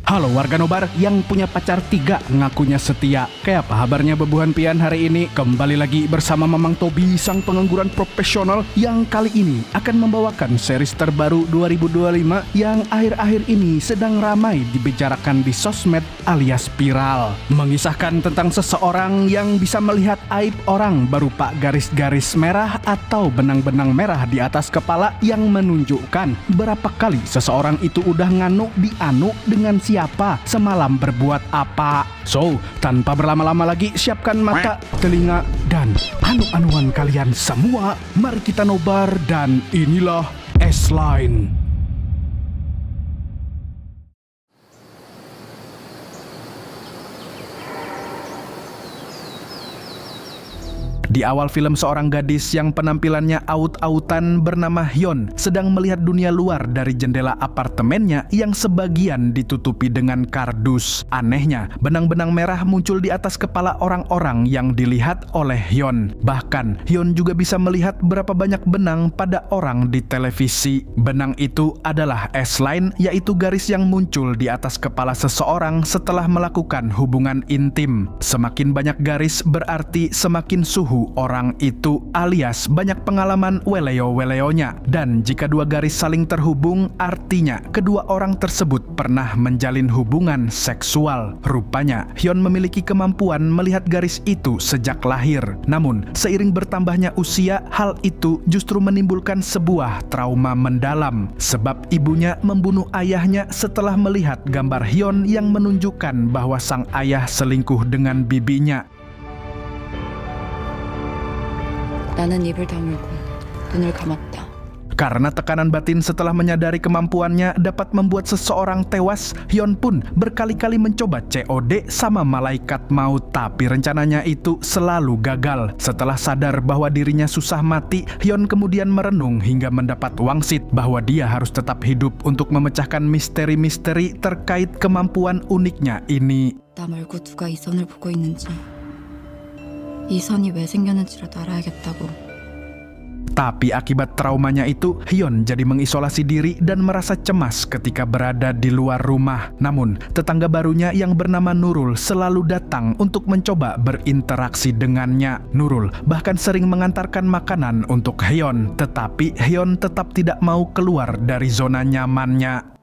Halo warga Nobar yang punya pacar 3 ngakunya setia. Kayak apa kabarnya bebuhan pian hari ini? Kembali lagi bersama Mamang Tobi, sang pengangguran profesional yang kali ini akan membawakan series terbaru 2025 yang akhir-akhir ini sedang ramai dibicarakan di sosmed alias viral. Mengisahkan tentang seseorang yang bisa melihat aib orang berupa garis-garis merah atau benang-benang merah di atas kepala yang menunjukkan berapa kali seseorang itu udah nganu dianu dengan siapa, semalam berbuat apa. So, tanpa berlama-lama lagi, siapkan mata, telinga, dan anu-anuan kalian semua. Mari kita nobar dan inilah S-Line. Di awal film, seorang gadis yang penampilannya aut-autan bernama Hyun sedang melihat dunia luar dari jendela apartemennya yang sebagian ditutupi dengan kardus. Anehnya, benang-benang merah muncul di atas kepala orang-orang yang dilihat oleh Hyun. Bahkan, Hyun juga bisa melihat berapa banyak benang pada orang di televisi. Benang itu adalah S-line, yaitu garis yang muncul di atas kepala seseorang setelah melakukan hubungan intim. Semakin banyak garis berarti semakin suhu orang itu, alias banyak pengalaman weleo-weleonya. Dan jika dua garis saling terhubung, artinya kedua orang tersebut pernah menjalin hubungan seksual. Rupanya Hyun memiliki kemampuan melihat garis itu sejak lahir. Namun seiring bertambahnya usia, hal itu justru menimbulkan sebuah trauma mendalam, sebab ibunya membunuh ayahnya setelah melihat gambar Hyun yang menunjukkan bahwa sang ayah selingkuh dengan bibinya. 나는 입을 다물고 눈을 감았다. Karena tekanan batin setelah menyadari kemampuannya dapat membuat seseorang tewas, Hyun pun berkali-kali mencoba COD sama malaikat maut, tapi rencananya itu selalu gagal. Setelah sadar bahwa dirinya susah mati, Hyun kemudian merenung hingga mendapat wangsit bahwa dia harus tetap hidup untuk memecahkan misteri-misteri terkait kemampuan uniknya ini. 나 말고 누가 이 선을 보고 있는지, 이 선이 왜 생겼는지라도 알아야겠다고. Tapi akibat traumanya itu, Hyun jadi mengisolasi diri dan merasa cemas ketika berada di luar rumah. Namun, tetangga barunya yang bernama Nurul selalu datang untuk mencoba berinteraksi dengannya. Nurul bahkan sering mengantarkan makanan untuk Hyun, tetapi Hyun tetap tidak mau keluar dari zona nyamannya.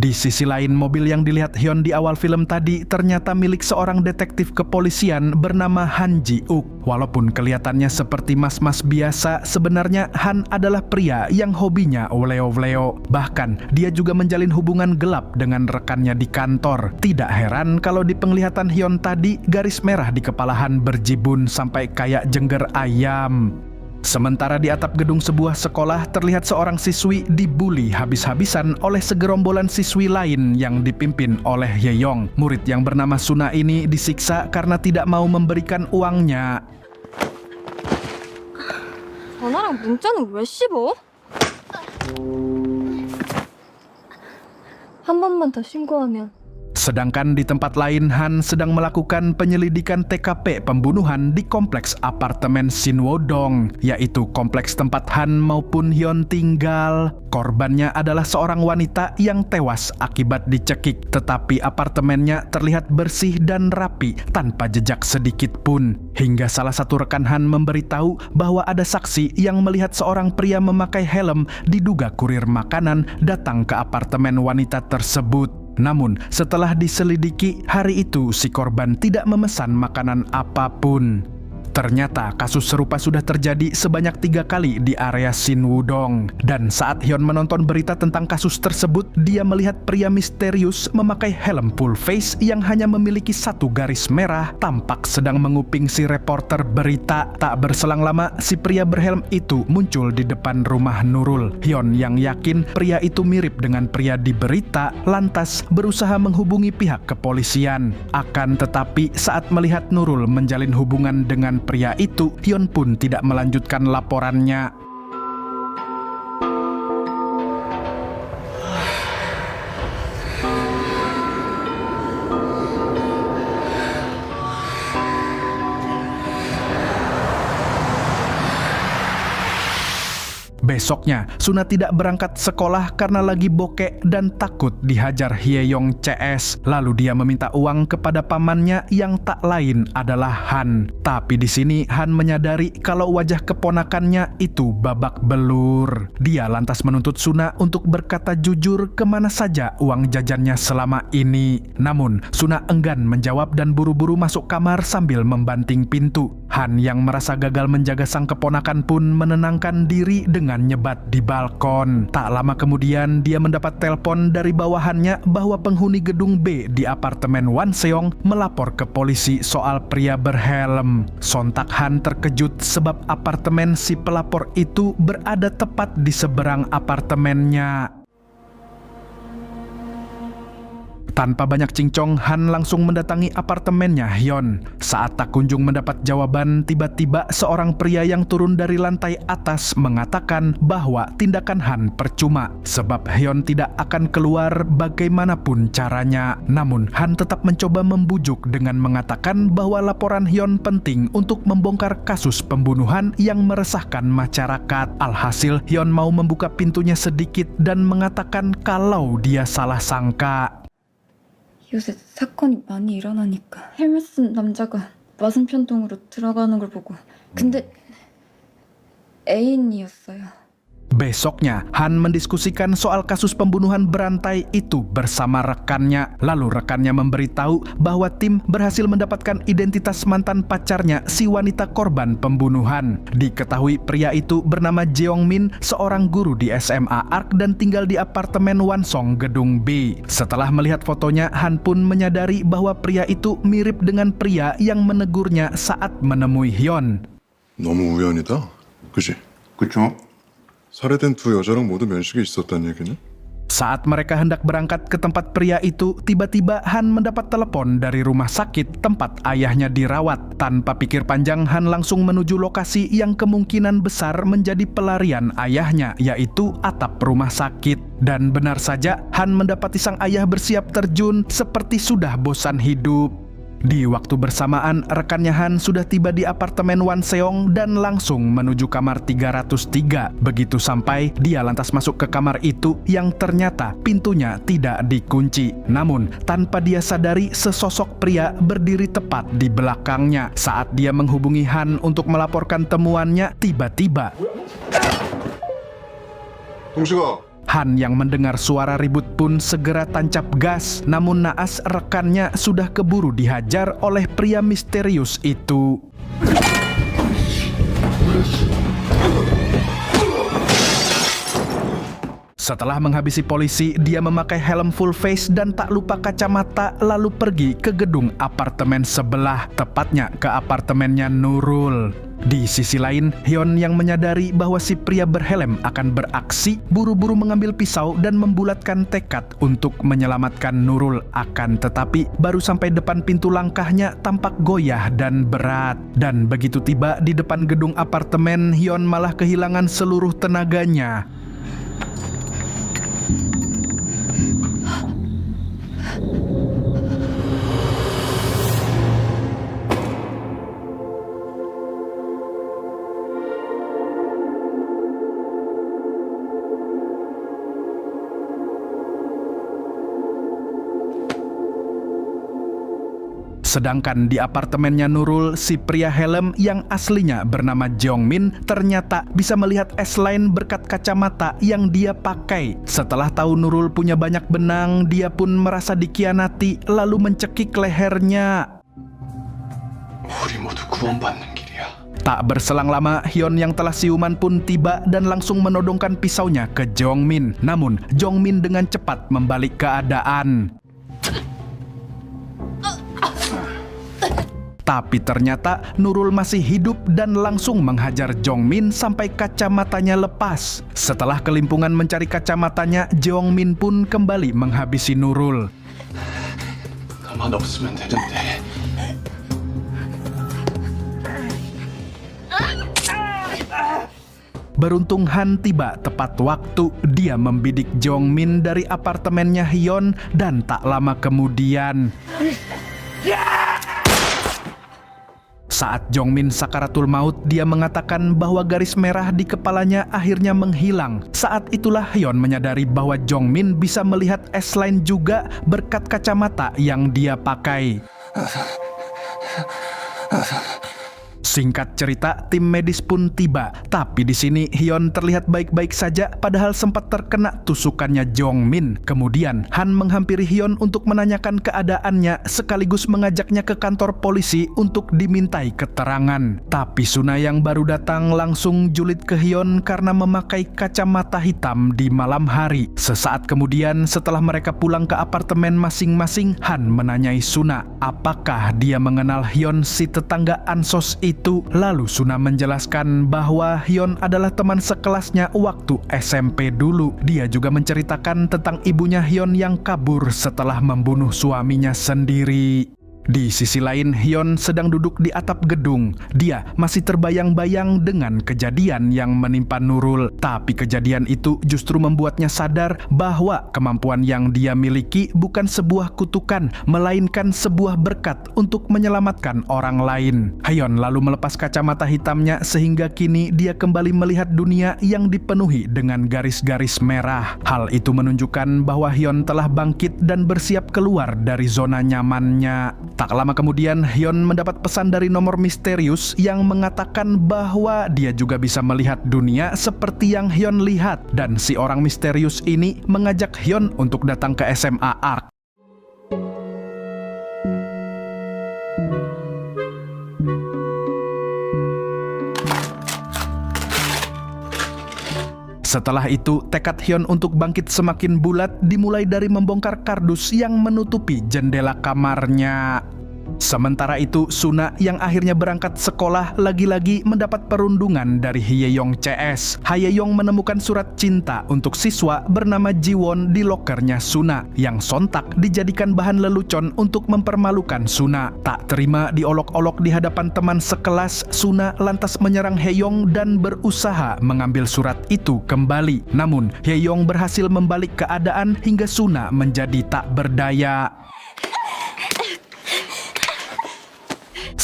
Di sisi lain, mobil yang dilihat Hyun di awal film tadi ternyata milik seorang detektif kepolisian bernama Han Ji-uk. Walaupun kelihatannya seperti mas-mas biasa, sebenarnya Han adalah pria yang hobinya oleo-oleo. Bahkan, dia juga menjalin hubungan gelap dengan rekannya di kantor. Tidak heran kalau di penglihatan Hyun tadi, garis merah di kepala Han berjibun sampai kayak jengger ayam. Sementara di atap gedung sebuah sekolah terlihat seorang siswi dibully habis-habisan oleh segerombolan siswi lain yang dipimpin oleh Yeyong. Murid yang bernama Suna ini disiksa karena tidak mau memberikan uangnya. 전화랑 문자는 왜 씹어? 한 번만 더 신고하면 Sedangkan di tempat lain, Han sedang melakukan penyelidikan TKP pembunuhan di kompleks apartemen Sinwodong, yaitu kompleks tempat Han maupun Hyun tinggal. Korbannya adalah seorang wanita yang tewas akibat dicekik, tetapi apartemennya terlihat bersih dan rapi tanpa jejak sedikit pun. Hingga salah satu rekan Han memberitahu bahwa ada saksi yang melihat seorang pria memakai helm diduga kurir makanan datang ke apartemen wanita tersebut. Namun, setelah diselidiki, hari itu si korban tidak memesan makanan apapun. Ternyata kasus serupa sudah terjadi sebanyak 3 kali di area Sinwudong. Dan saat Hyun menonton berita tentang kasus tersebut, dia melihat pria misterius memakai helm full face yang hanya memiliki 1 garis merah tampak sedang menguping si reporter berita. Tak berselang lama, si pria berhelm itu muncul di depan rumah Nurul. Hyun yang yakin pria itu mirip dengan pria di berita, lantas berusaha menghubungi pihak kepolisian. Akan tetapi saat melihat Nurul menjalin hubungan dengan pria itu, Hyun pun tidak melanjutkan laporannya. Besoknya, Suna tidak berangkat sekolah karena lagi bokek dan takut dihajar Hyeong CS. Lalu dia meminta uang kepada pamannya yang tak lain adalah Han. Tapi di sini Han menyadari kalau wajah keponakannya itu babak belur. Dia lantas menuntut Suna untuk berkata jujur kemana saja uang jajannya selama ini. Namun, Suna enggan menjawab dan buru-buru masuk kamar sambil membanting pintu. Han yang merasa gagal menjaga sang keponakan pun menenangkan diri dengan nyebat di balkon. Tak lama kemudian dia mendapat telepon dari bawahannya bahwa penghuni gedung B di apartemen Wanseong melapor ke polisi soal pria berhelm. Sontak Han terkejut sebab apartemen si pelapor itu berada tepat di seberang apartemennya. Tanpa banyak cincong, Han langsung mendatangi apartemennya Hyun. Saat tak kunjung mendapat jawaban, tiba-tiba seorang pria yang turun dari lantai atas mengatakan bahwa tindakan Han percuma, sebab Hyun tidak akan keluar bagaimanapun caranya. Namun, Han tetap mencoba membujuk dengan mengatakan bahwa laporan Hyun penting untuk membongkar kasus pembunuhan yang meresahkan masyarakat. Alhasil, Hyun mau membuka pintunya sedikit dan mengatakan kalau dia salah sangka. 요새 사건이 많이 일어나니까 헬멧 쓴 남자가 맞은편 동으로 들어가는 걸 보고 근데 애인이었어요. Besoknya, Han mendiskusikan soal kasus pembunuhan berantai itu bersama rekannya. Lalu rekannya memberitahu bahwa tim berhasil mendapatkan identitas mantan pacarnya, si wanita korban pembunuhan. Diketahui pria itu bernama Jeong Min, seorang guru di SMA Ark dan tinggal di apartemen Wansong gedung B. Setelah melihat fotonya, Han pun menyadari bahwa pria itu mirip dengan pria yang menegurnya saat menemui Hyun. 너무 우연이다. 그지? 그쵸? 살해된 두 여자랑 모두 면식이 있었단 얘기네? Saat mereka hendak berangkat ke tempat pria itu, tiba-tiba Han mendapat telepon dari rumah sakit tempat ayahnya dirawat. Tanpa pikir panjang, Han langsung menuju lokasi yang kemungkinan besar menjadi pelarian ayahnya, yaitu atap rumah sakit. Dan benar saja, Han mendapati sang ayah bersiap terjun seperti sudah bosan hidup. Di waktu bersamaan, rekannya Han sudah tiba di apartemen Wanseong dan langsung menuju kamar 303. Begitu sampai, dia lantas masuk ke kamar itu yang ternyata pintunya tidak dikunci. Namun, tanpa dia sadari, sesosok pria berdiri tepat di belakangnya. Saat dia menghubungi Han untuk melaporkan temuannya, tiba-tiba 동식아, Han yang mendengar suara ribut pun segera tancap gas, namun naas rekannya sudah keburu dihajar oleh pria misterius itu. Setelah menghabisi polisi, dia memakai helm full face dan tak lupa kacamata lalu pergi ke gedung apartemen sebelah, tepatnya ke apartemennya Nurul. Di sisi lain, Hyun yang menyadari bahwa si pria berhelm akan beraksi, buru-buru mengambil pisau dan membulatkan tekad untuk menyelamatkan Nurul. Akan tetapi, baru sampai depan pintu langkahnya tampak goyah dan berat. Dan begitu tiba di depan gedung apartemen, Hyun malah kehilangan seluruh tenaganya. Sedangkan di apartemennya Nurul, si pria helm yang aslinya bernama Jeong Min ternyata bisa melihat S-line berkat kacamata yang dia pakai. Setelah tahu Nurul punya banyak benang, dia pun merasa dikhianati lalu mencekik lehernya. 우리 모두 구원받는 길이야. Tak berselang lama, Hyun yang telah siuman pun tiba dan langsung menodongkan pisaunya ke Jeong Min. Namun, Jeong Min dengan cepat membalik keadaan. Tapi ternyata Nurul masih hidup dan langsung menghajar Jeong Min sampai kacamatanya lepas. Setelah kelimpungan mencari kacamatanya, Jeong Min pun kembali menghabisi Nurul. 가만 없으면 되는데. Beruntung Han tiba tepat waktu. Dia membidik Jeong Min dari apartemennya Hyun dan tak lama kemudian Saat Jongmin sakaratul maut, dia mengatakan bahwa garis merah di kepalanya akhirnya menghilang. Saat itulah Hyun menyadari bahwa Jongmin bisa melihat S-Line juga berkat kacamata yang dia pakai. Singkat cerita, tim medis pun tiba. Tapi di sini Hyun terlihat baik-baik saja padahal sempat terkena tusukannya Jongmin. Kemudian Han menghampiri Hyun untuk menanyakan keadaannya sekaligus mengajaknya ke kantor polisi untuk dimintai keterangan. Tapi Suna yang baru datang langsung julid ke Hyun karena memakai kacamata hitam di malam hari. Sesaat kemudian setelah mereka pulang ke apartemen masing-masing, Han menanyai Suna apakah dia mengenal Hyun si tetangga ansos itu. Lalu Suna menjelaskan bahwa Hyun adalah teman sekelasnya waktu SMP dulu. Dia juga menceritakan tentang ibunya Hyun yang kabur setelah membunuh suaminya sendiri. Di sisi lain, Hyun sedang duduk di atap gedung. Dia masih terbayang-bayang dengan kejadian yang menimpa Nurul. Tapi kejadian itu justru membuatnya sadar bahwa kemampuan yang dia miliki bukan sebuah kutukan, melainkan sebuah berkat untuk menyelamatkan orang lain. Hyun lalu melepas kacamata hitamnya sehingga kini dia kembali melihat dunia yang dipenuhi dengan garis-garis merah. Hal itu menunjukkan bahwa Hyun telah bangkit dan bersiap keluar dari zona nyamannya. Tak lama kemudian, Hyun mendapat pesan dari nomor misterius yang mengatakan bahwa dia juga bisa melihat dunia seperti yang Hyun lihat. Dan si orang misterius ini mengajak Hyun untuk datang ke SMA ARK. Setelah itu, tekad Hyun untuk bangkit semakin bulat dimulai dari membongkar kardus yang menutupi jendela kamarnya. Sementara itu, Suna yang akhirnya berangkat sekolah lagi-lagi mendapat perundungan dari Hye-yong CS. Hye-yong menemukan surat cinta untuk siswa bernama Jiwon di lokernya Suna, yang sontak dijadikan bahan lelucon untuk mempermalukan Suna. Tak terima diolok-olok di hadapan teman sekelas, Suna lantas menyerang Hye-yong dan berusaha mengambil surat itu kembali. Namun, Hye-yong berhasil membalik keadaan hingga Suna menjadi tak berdaya.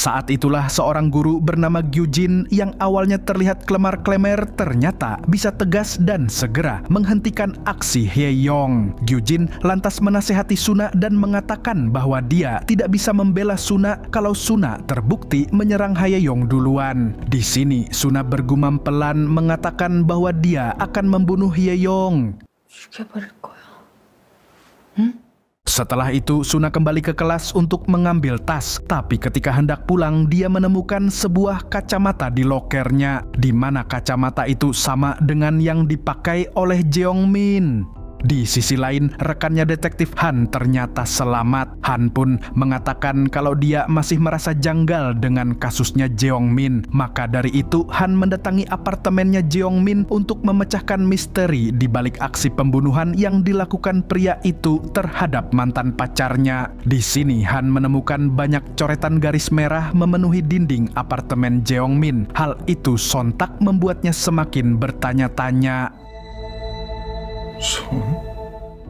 Saat itulah seorang guru bernama Gyujin yang awalnya terlihat kelemar-klemer ternyata bisa tegas dan segera menghentikan aksi Hye-yong. Gyujin lantas menasehati Suna dan mengatakan bahwa dia tidak bisa membela Suna kalau Suna terbukti menyerang Hye-yong duluan. Di sini Suna bergumam pelan mengatakan bahwa dia akan membunuh Hye-yong. 죽여버릴 거야. Setelah itu, Suna kembali ke kelas untuk mengambil tas. Tapi ketika hendak pulang, dia menemukan sebuah kacamata di lokernya, di mana kacamata itu sama dengan yang dipakai oleh Jeongmin. Di sisi lain, rekannya detektif Han ternyata selamat. Han pun mengatakan kalau dia masih merasa janggal dengan kasusnya Jeongmin. Maka dari itu, Han mendatangi apartemennya Jeongmin untuk memecahkan misteri di balik aksi pembunuhan yang dilakukan pria itu terhadap mantan pacarnya. Di sini, Han menemukan banyak coretan garis merah memenuhi dinding apartemen Jeongmin. Hal itu sontak membuatnya semakin bertanya-tanya.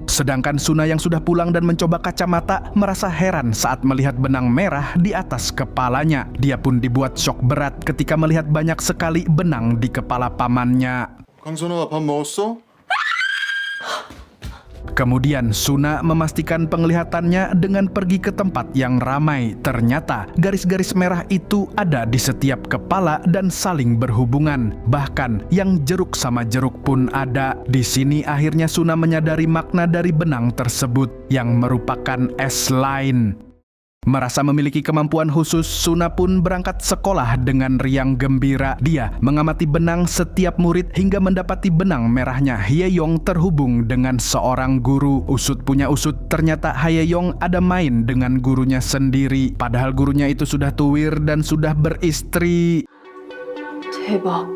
Sedangkan Suna yang sudah pulang dan mencoba kacamata merasa heran saat melihat benang merah di atas kepalanya. Dia pun dibuat syok berat ketika melihat banyak sekali benang di kepala pamannya. 강선아 밥 먹었어? Kemudian Suna memastikan penglihatannya dengan pergi ke tempat yang ramai. Ternyata garis-garis merah itu ada di setiap kepala dan saling berhubungan. Bahkan yang jeruk sama jeruk pun ada. Di sini akhirnya Suna menyadari makna dari benang tersebut yang merupakan S-Line. Merasa memiliki kemampuan khusus, Suna pun berangkat sekolah dengan riang gembira. Dia mengamati benang setiap murid hingga mendapati benang merahnya Hye-yong terhubung dengan seorang guru. Usut punya usut, ternyata Hye-yong ada main dengan gurunya sendiri. Padahal gurunya itu sudah tuwir dan sudah beristri. 대박.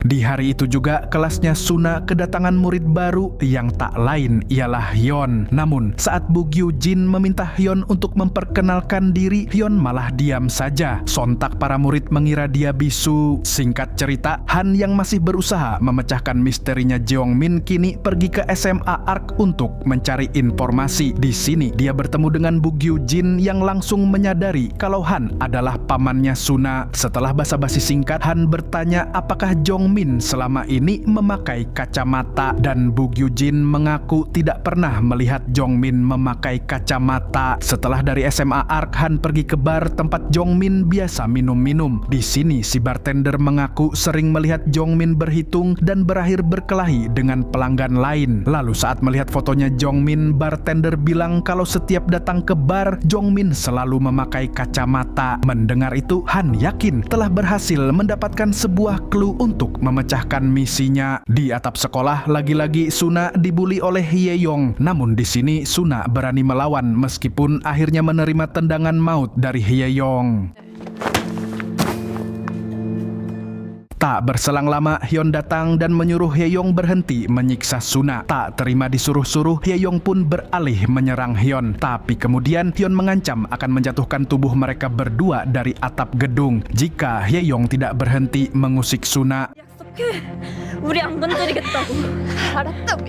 Di hari itu juga kelasnya Suna kedatangan murid baru yang tak lain ialah Hyun. Namun saat Bu Gyu Jin meminta Hyun untuk memperkenalkan diri, Hyun malah diam saja. Sontak para murid mengira dia bisu. Singkat cerita, Han yang masih berusaha memecahkan misterinya Jeong Min kini pergi ke SMA ARK untuk mencari informasi. Di sini dia bertemu dengan Bu Gyu Jin yang langsung menyadari kalau Han adalah pamannya Suna. Setelah basa-basi singkat, Han bertanya apakah Jeong Min selama ini memakai kacamata dan Bu Gyu Jin mengaku tidak pernah melihat Jeong Min memakai kacamata. Setelah dari SMA ARK, Han pergi ke bar tempat Jeong Min biasa minum-minum. Di sini si bartender mengaku sering melihat Jeong Min berhitung dan berakhir berkelahi dengan pelanggan lain. Lalu saat melihat fotonya Jeong Min, bartender bilang kalau setiap datang ke bar, Jeong Min selalu memakai kacamata. Mendengar itu, Han yakin telah berhasil mendapatkan sebuah clue untuk memecahkan misinya. Di atap sekolah, lagi-lagi Suna dibully oleh Hye-yong. Namun di sini Suna berani melawan meskipun akhirnya menerima tendangan maut dari Hye-yong. Tak berselang lama, Hyun datang dan menyuruh Hye-yong berhenti menyiksa Suna. Tak terima disuruh-suruh, Hye-yong pun beralih menyerang Hyun. Tapi kemudian Hyun mengancam akan menjatuhkan tubuh mereka berdua dari atap gedung jika Hye-yong tidak berhenti mengusik Suna. 약속해. 우리 안 건드리겠다고. 알았다고.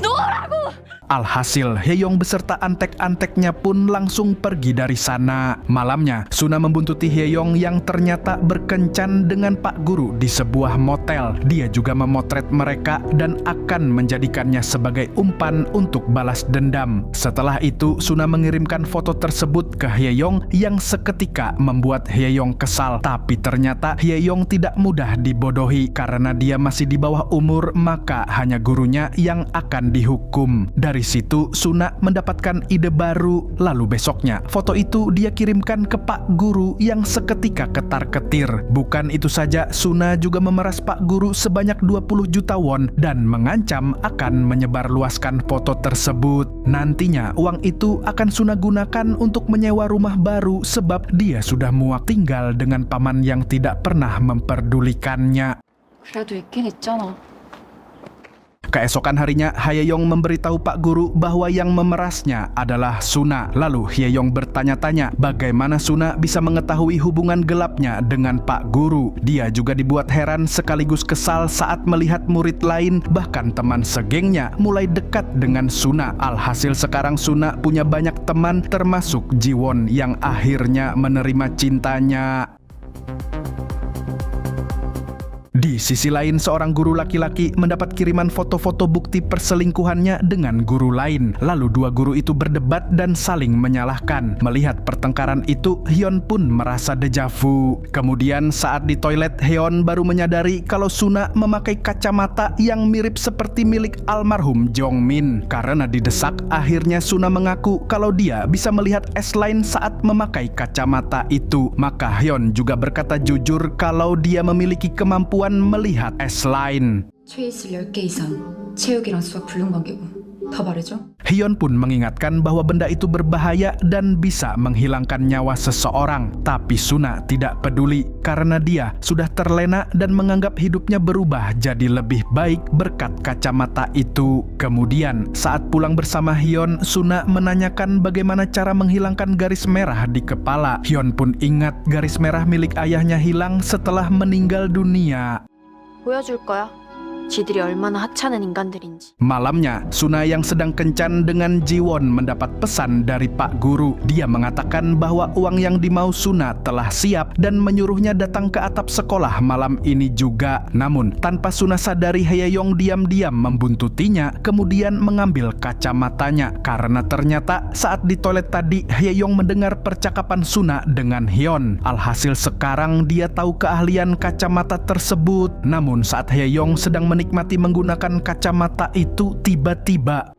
놓으라고. Alhasil, Hye-yong beserta antek-anteknya pun langsung pergi dari sana. Malamnya, Suna membuntuti Hye-yong yang ternyata berkencan dengan Pak Guru di sebuah motel. Dia juga memotret mereka dan akan menjadikannya sebagai umpan untuk balas dendam. Setelah itu, Suna mengirimkan foto tersebut ke Hye-yong yang seketika membuat Hye-yong kesal. Tapi ternyata Hye-yong tidak mudah dibodohi. Karena dia masih di bawah umur, maka hanya gurunya yang akan dihukum. Dari situ, Suna mendapatkan ide baru. Lalu besoknya, foto itu dia kirimkan ke Pak Guru yang seketika ketar-ketir. Bukan itu saja, Suna juga memeras Pak Guru sebanyak 20 juta won dan mengancam akan menyebarluaskan foto tersebut. Nantinya, uang itu akan Suna gunakan untuk menyewa rumah baru sebab dia sudah muak tinggal dengan paman yang tidak pernah memperdulikannya. 그래도 있긴 있잖아. Keesokan harinya, Hye-yong memberitahu Pak Guru bahwa yang memerasnya adalah Suna. Lalu Hye-yong bertanya-tanya bagaimana Suna bisa mengetahui hubungan gelapnya dengan Pak Guru. Dia juga dibuat heran sekaligus kesal saat melihat murid lain, bahkan teman segengnya, mulai dekat dengan Suna. Alhasil sekarang Suna punya banyak teman termasuk Jiwon yang akhirnya menerima cintanya. Di sisi lain, seorang guru laki-laki mendapat kiriman foto-foto bukti perselingkuhannya dengan guru lain. Lalu dua guru itu berdebat dan saling menyalahkan. Melihat pertengkaran itu, Hyun pun merasa dejavu. Kemudian saat di toilet, Hyun baru menyadari kalau Suna memakai kacamata yang mirip seperti milik almarhum Jeong Min. Karena didesak, akhirnya Suna mengaku kalau dia bisa melihat S-line saat memakai kacamata itu. Maka Hyun juga berkata jujur kalau dia memiliki kemampuan melihat S-line. 최이슬 10개 이상 체육이랑 수학 불능관계고 더 말해줘. Hyun pun mengingatkan bahwa benda itu berbahaya dan bisa menghilangkan nyawa seseorang. Tapi Suna tidak peduli karena dia sudah terlena dan menganggap hidupnya berubah jadi lebih baik berkat kacamata itu. Kemudian saat pulang bersama Hyun, Suna menanyakan bagaimana cara menghilangkan garis merah di kepala. Hyun pun ingat garis merah milik ayahnya hilang setelah meninggal dunia. 보여줄 거야. 지들이 얼마나 하찮은 인간들인지. Malamnya, Suna yang sedang kencan dengan Jiwon mendapat pesan dari Pak Guru. Dia mengatakan bahwa uang yang dimau Suna telah siap dan menyuruhnya datang ke atap sekolah malam ini juga. Namun, tanpa Suna sadari, Hye-yong diam-diam membuntutinya, kemudian mengambil kacamatanya. Karena ternyata saat di toilet tadi, Hye-yong mendengar percakapan Suna dengan Hyun. Alhasil sekarang dia tahu keahlian kacamata tersebut. Namun saat Hye-yong sedang menikmati menggunakan kacamata itu, tiba-tiba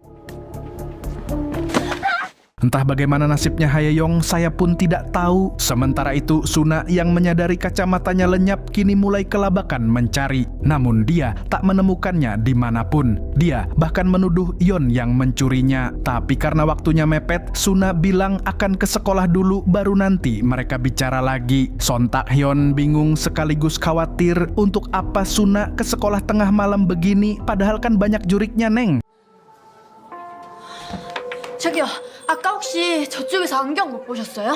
Entah bagaimana nasibnya Haeyong, saya pun tidak tahu. Sementara itu, Suna yang menyadari kacamatanya lenyap kini mulai kelabakan mencari. Namun dia tak menemukannya dimanapun. Dia bahkan menuduh Yeon yang mencurinya. Tapi karena waktunya mepet, Suna bilang akan ke sekolah dulu baru nanti mereka bicara lagi. Sontak Yeon bingung sekaligus khawatir, untuk apa Suna ke sekolah tengah malam begini padahal kan banyak juriknya, Neng. 저기요, 아까 혹시 저쪽에서 안경 못 보셨어요?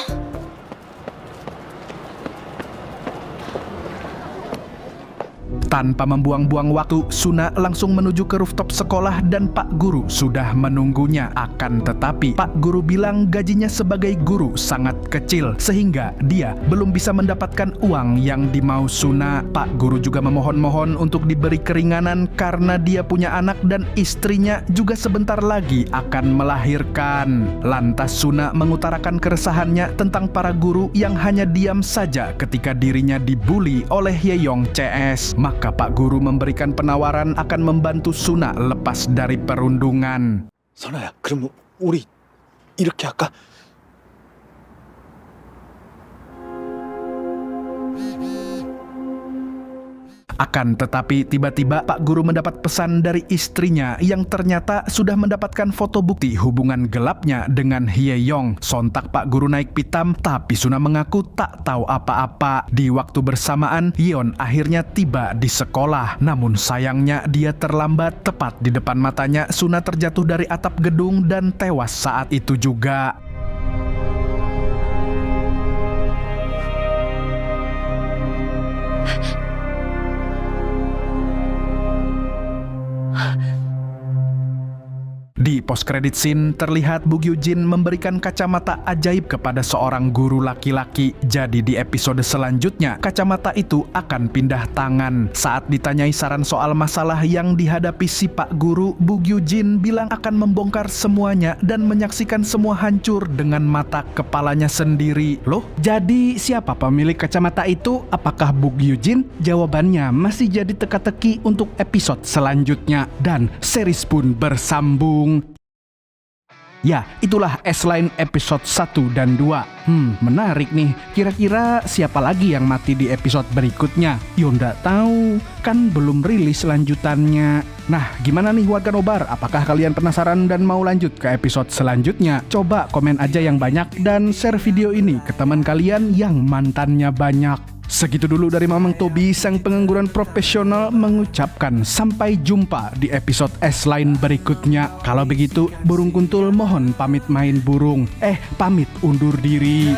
Tanpa membuang-buang waktu, Suna langsung menuju ke rooftop sekolah dan Pak Guru sudah menunggunya. Akan tetapi, Pak Guru bilang gajinya sebagai guru sangat kecil, sehingga dia belum bisa mendapatkan uang yang dimau Suna. Pak Guru juga memohon-mohon untuk diberi keringanan karena dia punya anak dan istrinya juga sebentar lagi akan melahirkan. Lantas Suna mengutarakan keresahannya tentang para guru yang hanya diam saja ketika dirinya dibully oleh Haeyong CS. Maka Pak Guru memberikan penawaran akan membantu Suna lepas dari perundungan. 선아야, 그럼 우리 이렇게 할까? Akan tetapi tiba-tiba Pak Guru mendapat pesan dari istrinya yang ternyata sudah mendapatkan foto bukti hubungan gelapnya dengan Haeyong. Sontak Pak Guru naik pitam, tapi Suna mengaku tak tahu apa-apa. Di waktu bersamaan, Yeon akhirnya tiba di sekolah. Namun sayangnya dia terlambat. Tepat di depan matanya, Suna terjatuh dari atap gedung dan tewas saat itu juga. Di post-credit scene terlihat Bug Yoo-jin memberikan kacamata ajaib kepada seorang guru laki-laki. Jadi di episode selanjutnya, kacamata itu akan pindah tangan. Saat ditanyai saran soal masalah yang dihadapi si Pak Guru, Bug Yoo-jin bilang akan membongkar semuanya dan menyaksikan semua hancur dengan mata kepalanya sendiri. Loh, jadi siapa pemilik kacamata itu? Apakah Bug Yoo-jin? Jawabannya masih jadi teka-teki untuk episode selanjutnya. Dan series pun bersambung. Ya, itulah S-Line episode 1 dan 2. Menarik nih. Kira-kira siapa lagi yang mati di episode berikutnya? Yo nggak tahu, kan belum rilis lanjutannya. Nah, gimana nih warga Nobar? Apakah kalian penasaran dan mau lanjut ke episode selanjutnya? Coba komen aja yang banyak dan share video ini ke teman kalian yang mantannya banyak. Segitu dulu dari Mamang Tobi, sang pengangguran profesional, mengucapkan sampai jumpa di episode S-Line berikutnya. Kalau begitu, Burung Kuntul mohon pamit main burung. Pamit undur diri.